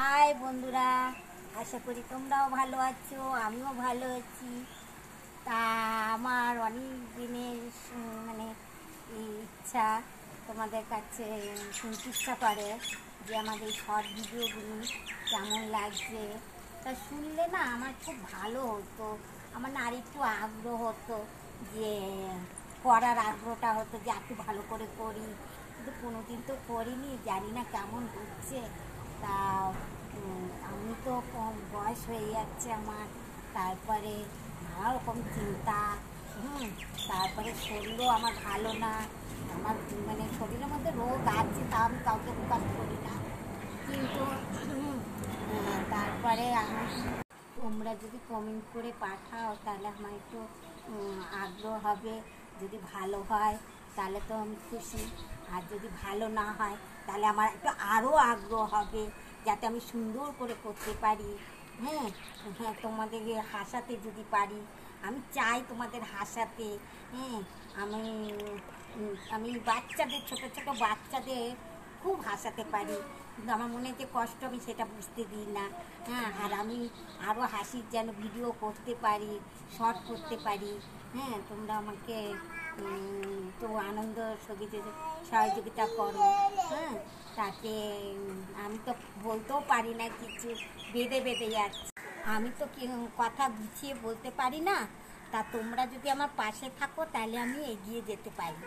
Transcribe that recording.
High বন্ধুরা, আশা করি তোমরাও ভালো আছো, আমিও ভালো আছি। তা আমার অনেক দিনের মানে ইচ্ছা, তোমাদের কাছে শুনতে ইচ্ছা করে যে আমাদের শর্ট ভিডিওগুলি কেমন লাগছে। তা শুনলে না আমার খুব ভালো হতো, আমার না আরেকটু আগ্রহ হতো, যে করার আগ্রহটা হতো যে একটু ভালো করে করি, কিন্তু কোনোদিন তো করিনি, জানি না কেমন হচ্ছে। তা আমি তো কম বয়স হয়ে যাচ্ছে আমার, তারপরে নানা রকম চিন্তা, তারপরে শরীরও আমার ভালো না, আমার মানে শরীরের মধ্যে রোগ আছে, তা আমি কাউকে প্রকাশ করি না, কিন্তু তারপরে আমি, তোমরা যদি কমেন্ট করে পাঠাও তাহলে আমার একটু আগ্রহ হবে। যদি ভালো হয় তাহলে তো আমি খুশি, আর যদি ভালো না হয় তাহলে আমার একটু আরও আগ্রহ হবে যাতে আমি সুন্দর করে করতে পারি। হ্যাঁ, হ্যাঁ, তোমাদের হাসাতে যদি পারি, আমি চাই তোমাদের হাসাতে। হ্যাঁ, আমি আমি বাচ্চাদের, ছোটো ছোটো বাচ্চাদের খুব হাসাতে পারি, কিন্তু আমার মনে যে কষ্ট আমি সেটা বুঝতে দিই না। হ্যাঁ, আর আমি আরও হাসির যেন ভিডিও করতে পারি, শর্ট করতে পারি। হ্যাঁ, তোমরা আমাকে তো আনন্দ সহযোগিতা করো। হ্যাঁ, তাতে আমি তো বলতেও পারি না, কিছু বেঁধে বেঁধে যাচ্ছে, আমি তো কথা গুছিয়ে বলতে পারি না। তা তোমরা যদি আমার পাশে থাকো তাহলে আমি এগিয়ে যেতে পারি।